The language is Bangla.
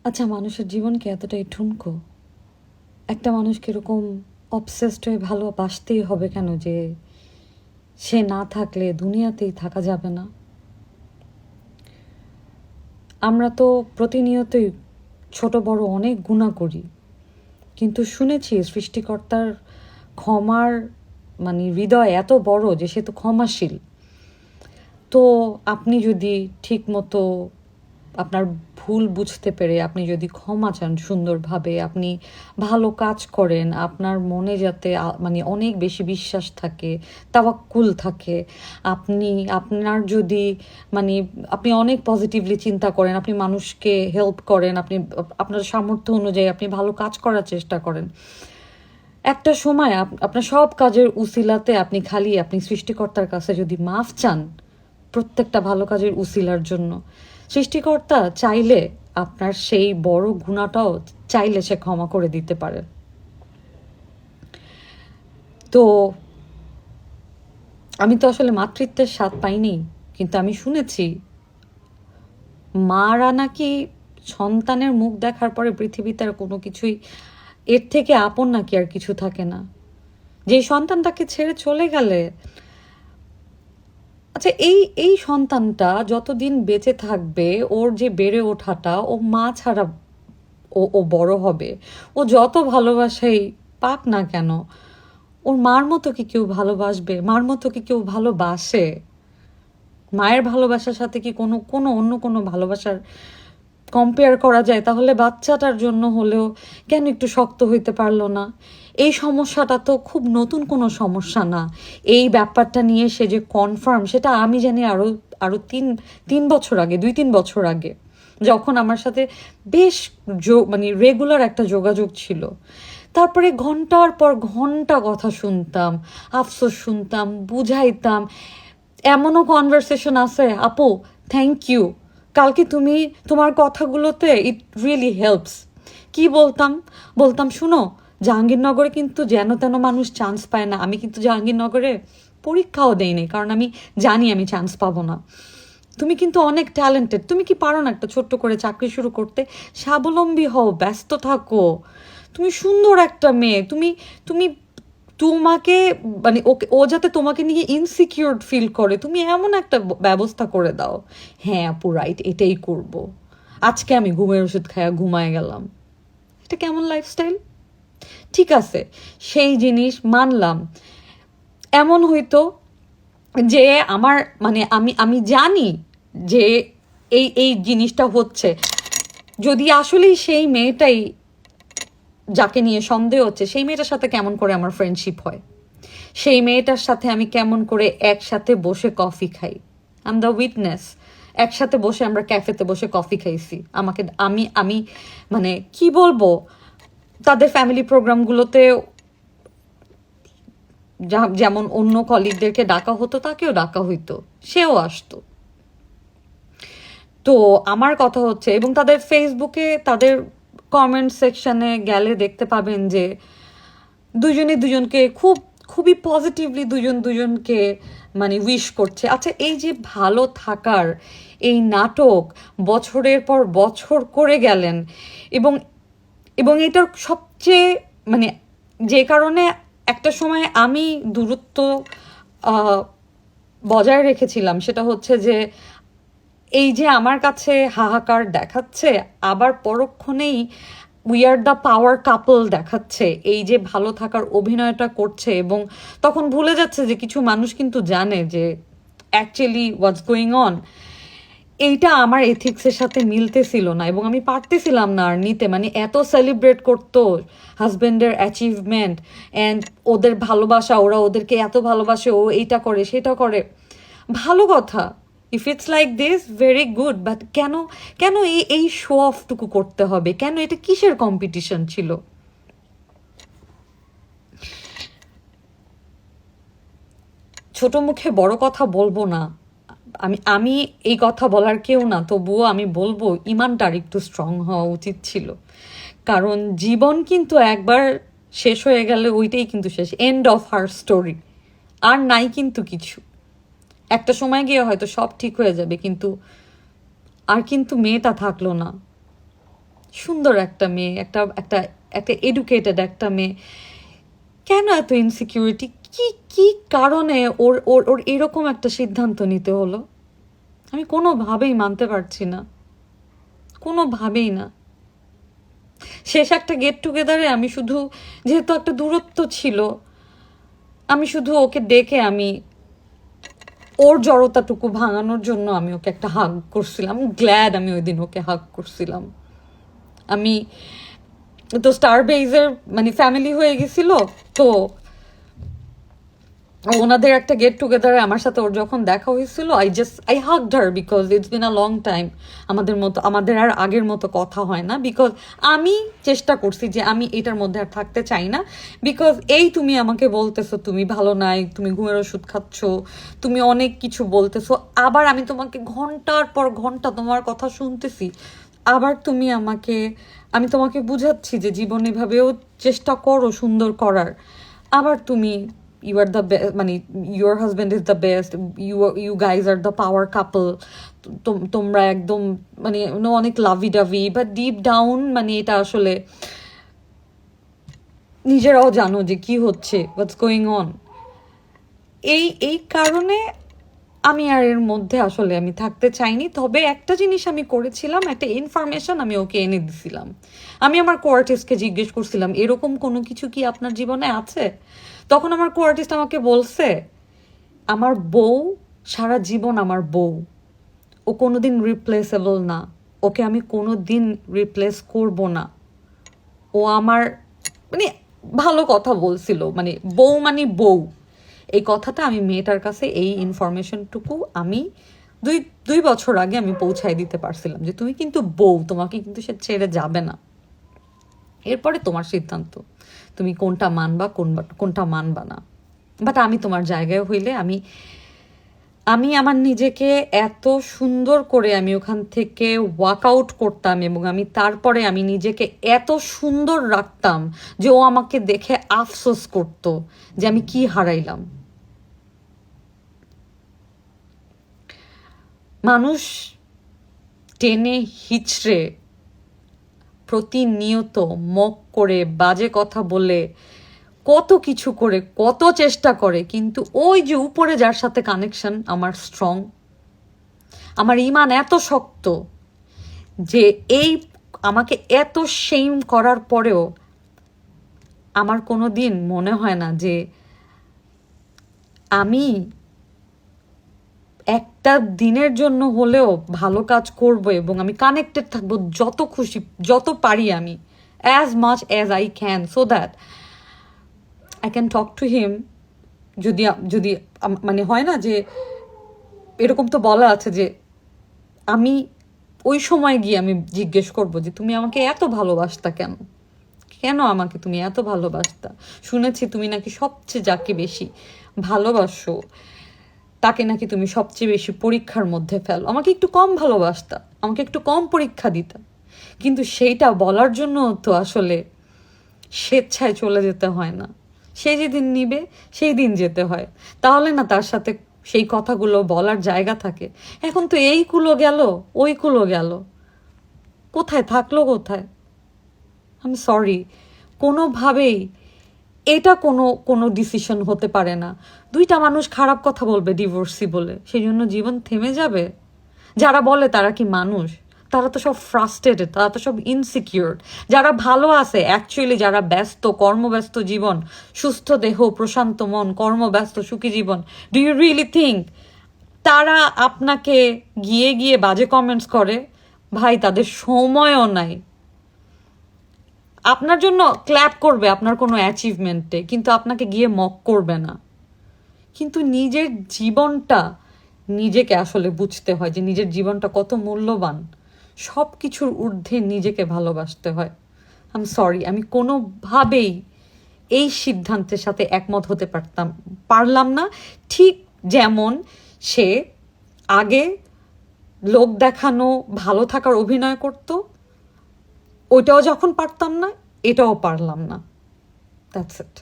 আচ্ছা, মানুষের জীবন কি এতটাই ঠুনকো? একটা মানুষকে এরকম অবসেসড হয়ে ভালোবাসতেই হবে কেন যে সে না থাকলে দুনিয়াতেই থাকা যাবে না? আমরা তো প্রতিনিয়তই ছোট বড় অনেক গুনাহ করি, কিন্তু শুনেছি সৃষ্টিকর্তার ক্ষমার হৃদয় এত বড় যে সে তো ক্ষমাশীল। তো আপনি যদি ঠিক মতো আপনার ভুল বুঝতে পেরে আপনি যদি ক্ষমা চান সুন্দরভাবে, আপনি ভালো কাজ করেন, আপনার মনে যাতে অনেক বেশি বিশ্বাস থাকে, তাওয়াক্কুল থাকে, আপনি আপনার যদি মানে আপনি অনেক পজিটিভলি চিন্তা করেন, আপনি মানুষকে হেল্প করেন, আপনি আপনার সামর্থ্য অনুযায়ী আপনি ভালো কাজ করার চেষ্টা করেন, একটা সময় আপনার সব কাজের উসিলাতে আপনি সৃষ্টিকর্তার কাছে যদি মাফ চান প্রত্যেকটা ভালো কাজের উসিলার জন্য, সৃষ্টিকর্তা চাইলে আপনার সেই বড় গুনাহটাও চাইলে সে ক্ষমা করে দিতে পারে। তো আমি তো আসলে মাতৃত্বের স্বাদ পাইনি, কিন্তু আমি শুনেছি মারা নাকি সন্তানের মুখ দেখার পরে পৃথিবীতে আর কোনো কিছুই এর থেকে আপন নাকি আর কিছু থাকে না। যে সন্তানটাকে ছেড়ে চলে গেলে, আচ্ছা, এই এই সন্তানটা যতদিন বেঁচে থাকবে, ওর যে বেড়ে ওঠাটা, ও মা ছাড়া ও ও বড় হবে। ও যত ভালোবাসাই পাক না কেন, ওর মার মতো কি কেউ ভালোবাসবে? মার মতো কি কেউ ভালোবাসে? মায়ের ভালোবাসার সাথে কি কোনো কোনো অন্য কোনো ভালোবাসার কম্পেয়ার করা যায়? তাহলে বাচ্চাটার জন্য হলেও কেন একটু শক্ত হইতে পারলো না? এই সমস্যাটা তো খুব নতুন কোনো সমস্যা না। এই ব্যাপারটা নিয়ে সে যে কনফার্ম, সেটা আমি জানি আরও আরও তিন তিন বছর আগে, 2-3 বছর আগে, যখন আমার সাথে বেশ রেগুলার একটা যোগাযোগ ছিল। তারপরে ঘন্টার পর ঘন্টা কথা শুনতাম, আফসোস শুনতাম, বুঝাইতাম। এমনও কনভারসেশন আছে, আপু থ্যাংক ইউ, কালকে তুমি তোমার কথাগুলোতে ইট রিয়েলি হেল্পস। কি বলতাম? বলতাম, শুনো, জাহাঙ্গীরনগরে কিন্তু যেন তেন মানুষ চান্স পায় না। আমি কিন্তু জাহাঙ্গীরনগরে পরীক্ষাও দেইনি, কারণ আমি জানি আমি চান্স পাবো না। তুমি কিন্তু অনেক ট্যালেন্টেড, তুমি কি পারো না একটা ছোট্ট করে চাকরি শুরু করতে? স্বাবলম্বী হও, ব্যস্ত থাকো, তুমি সুন্দর একটা মেয়ে, তুমি তুমি তোমাকে ও যাতে তোমাকে নিয়ে ইনসিকিউর ফিল করে, তুমি এমন একটা ব্যবস্থা করে দাও। হ্যাঁ আপু, রাইট, এটাই করব। আজকে আমি ঘুমের ওষুধ খায়া ঘুমায় গেলাম। এটা কেমন লাইফস্টাইল? ঠিক আছে, সেই জিনিস মানলাম। এমন হইতো যে আমার আমি আমি জানি যে এই এই জিনিসটা হচ্ছে, যদি আসলেই সেই মেয়েটাই যাকে নিয়ে সন্দেহ হচ্ছে, সেই মেয়েটার সাথে কেমন করে আমার ফ্রেন্ডশিপ হয়, সেই মেয়েটার সাথে আমি কেমন করে একসাথে বসে কফি খাই। I am the witness. একসাথে বসে আমরা ক্যাফেতে বসে কফি খাইছি। আমাকে আমি আমি কি বলবো, তাদের ফ্যামিলি প্রোগ্রামগুলোতে যেমন অন্য কলিগদেরকে ডাকা হতো, তাকেও ডাকা হইতো, সেও আসতো। তো আমার কথা হচ্ছে, এবং তাদের ফেসবুকে তাদের কমেন্ট সেকশনে গেলে দেখতে পাবেন যে দুজনে দুজনকে খুবই পজিটিভলি দুজন দুজনকে উইশ করছে। আচ্ছা, এই যে ভালো থাকার এই নাটক বছরের পর বছর করে গেলেন, এবং এবং এটার সবচেয়ে যে কারণে একটা সময় আমি দূরত্ব বজায় রেখেছিলাম, সেটা হচ্ছে যে এই যে আমার কাছে হাহাকার দেখাচ্ছে, আবার পরক্ষণেই উই আর দ্য পাওয়ার কাপল দেখাচ্ছে, এই যে ভালো থাকার অভিনয়টা করছে, এবং তখন ভুলে যাচ্ছে যে কিছু মানুষ কিন্তু জানে যে অ্যাকচুয়ালি হোয়াটস গোয়িং অন। এইটা আমার এথিক্সের সাথে মিলতেছিল না, এবং আমি পারতেছিলাম না আর নিতে। এত সেলিব্রেট করতো হাজব্যান্ডের অ্যাচিভমেন্ট অ্যান্ড ওদের ভালোবাসা, ওরা ওদেরকে এত ভালোবাসে, ও এইটা করে সেটা করে, ভালো কথা। If it's like this, very good, but কেন কেন এই এই শো অফটুকু করতে হবে? কেন? এটা কিসের কম্পিটিশন ছিল? ছোট মুখে বড় কথা বলবো না, আমি আমি এই কথা বলার কেউ না, তবুও আমি বলবো ইমানটার একটু স্ট্রং হওয়া উচিত ছিল। কারণ জীবন কিন্তু একবার শেষ হয়ে গেলে ওইটাই কিন্তু শেষ, এন্ড অফ হার স্টোরি। আর নাই কিন্তু কিছু। একটা সময় গিয়ে হয়তো সব ঠিক হয়ে যাবে, কিন্তু আর কিন্তু মেয়েটা থাকলো না। সুন্দর একটা মেয়ে, একটা একটা একটা এডুকেটেড একটা মেয়ে, কেন এত ইনসিকিউরিটি? কি কি কারণে ওর ওর ওর এরকম একটা সিদ্ধান্ত নিতে হলো? আমি কোনোভাবেই মানতে পারছি না, কোনোভাবেই না। শেষ একটা গেট টুগেদারে আমি শুধু, যেহেতু একটা দূরত্ব ছিল, আমি শুধু ওকে ডেকে আমি ওর জড়তাটুকু ভাঙানোর জন্য আমি ওকে একটা হাগ করছিলাম। গ্ল্যাড আমি ওই দিন ওকে হাগ করছিলাম। আমি তো স্টার বেইজের মানে ফ্যামিলি হয়ে গেছিল, তো ওনাদের একটা গেট টুগেদারে আমার সাথে ওর যখন দেখা হয়েছিল, I hugged her because it's been a long time. আমাদের আর আগের মতো কথা হয় না, বিকজ আমি চেষ্টা করছি যে আমি এটার মধ্যে আর থাকতে চাই না। বিকজ তুমি আমাকে বলতেছো তুমি ভালো নাই, তুমি ঘুমের ওষুধ খাচ্ছ, তুমি অনেক কিছু বলতেছো, আবার আমি তোমাকে ঘন্টার পর ঘন্টা তোমার কথা শুনতেছি, আবার আমি তোমাকে বুঝাচ্ছি যে জীবন এভাবেও চেষ্টা করো সুন্দর করার, আবার তুমি ইউ আর দ্য মানে your husband is the best, you guys are the power couple, তোমরা একদম মানে অনেক লাভি ডাভি, বাট ডিপ ডাউন মানে এটা আসলে নিজেরাও জানো যে কি হচ্ছে, হোয়াটস গোয়িং অন। এই কারণে আমি আর এর মধ্যে আসলে আমি থাকতে চাইনি। তবে একটা জিনিস আমি করেছিলাম, একটা ইনফরমেশন আমি ওকে এনে দিছিলাম। আমি আমার কোয়ার্টিস্টকে জিজ্ঞেস করছিলাম এরকম কোনো কিছু কি আপনার জীবনে আছে? তখন আমার কোয়ার্টিস্ট আমাকে বলছে, আমার বউ সারা জীবন আমার বউ, ও কোনোদিন রিপ্লেসেবল না, ওকে আমি কোনো দিন রিপ্লেস করব না, ও আমার মানে ভালো কথা বলছিল, মানে বউ মানে বউ। এই কথাটা আমি মেয়েটার কাছে, এই ইনফরমেশনটুকু আমি দুই দুই বছর আগে আমি পৌঁছায় দিতে পারছিলাম যে তুমি কিন্তু বউ, তোমাকে কিন্তু সে ছেড়ে যাবে না। এরপরে তোমার সিদ্ধান্ত, তুমি কোনটা মানবা কোনটা মানবা না। বাট আমি তোমার জায়গায় হইলে আমি আমি আমার নিজেকে এত সুন্দর করে আমি ওখান থেকে ওয়ার্কআউট করতাম, এবং তারপরে আমি নিজেকে এত সুন্দর রাখতাম যে ও আমাকে দেখে আফসোস করতো যে আমি কি হারাইলাম। মানুষ টেনে হিচড়ে প্রতিনিয়ত মক করে বাজে কথা বলে কত কিছু করে কত চেষ্টা করে, কিন্তু ওই যে উপরে যার সাথে কানেকশন আমার স্ট্রং, আমার ইমান এত শক্ত যে আমাকে এত শেম করার পরেও আমার কোনো দিন মনে হয় না যে আমি একটা দিনের জন্য হলেও ভালো কাজ করব এবং আমি কানেক্টেড থাকবো যত খুশি যত পারি আমি, as much as I can, so that I can talk to him. যদি যদি মানে হয় না যে এরকম তো বলা আছে যে আমি ওই সময় গিয়ে আমি জিজ্ঞেস করবো যে তুমি আমাকে এত ভালোবাসতা কেন, কেন আমাকে তুমি এত ভালোবাসতা? শুনেছি তুমি নাকি সবচেয়ে যাকে বেশি ভালোবাসো তাকে নাকি তুমি সবচেয়ে বেশি পরীক্ষার মধ্যে ফেলো, আমাকে একটু কম ভালোবাসতা, আমাকে একটু কম পরীক্ষা দিতা। কিন্তু সেইটা বলার জন্য তো আসলে স্বেচ্ছায় চলে যেতে হয় না, সে যেদিন নিবে সেই দিন যেতে হয়, তাহলে না তার সাথে সেই কথাগুলো বলার জায়গা থাকে। এখন তো এই কুলো গেল ওই কুলো গেল, কোথায় থাকলো কোথায়? আমি সরি, কোনোভাবেই এটা কোনো ডিসিশন হতে পারে না। দুইটা মানুষ খারাপ কথা বলবে ডিভোর্সি বলে সেই জন্য জীবন থেমে যাবে? যারা বলে তারা কি মানুষ? তারা তো সব ফ্রাস্ট্রেটেড, তারা তো সব ইনসিকিউর। যারা ভালো আছে অ্যাকচুয়ালি, যারা ব্যস্ত কর্মব্যস্ত জীবন, সুস্থ দেহ প্রশান্ত মন, কর্মব্যস্ত সুখী জীবন, ডু ইউ রিয়েলি থিঙ্ক তারা আপনাকে গিয়ে গিয়ে বাজে কমেন্টস করে? ভাই, তাদের সময়ও নাই। আপনার জন্য ক্ল্যাপ করবে আপনার কোনো অ্যাচিভমেন্টে, কিন্তু আপনাকে গিয়ে মক করবে না। কিন্তু নিজের জীবনটা নিজেকে আসলে বুঝতে হয় যে নিজের জীবনটা কত মূল্যবান, সব কিছুর ঊর্ধ্বে নিজেকে ভালোবাসতে হয়। আই এম সরি, আমি কোনোভাবেই এই সিদ্ধান্তের সাথে একমত হতে পারলাম না। ঠিক যেমন সে আগে লোক দেখানো ভালো থাকার অভিনয় করতো, ওইটাও যখন পারতাম না, এটাও পারলাম না। That's it.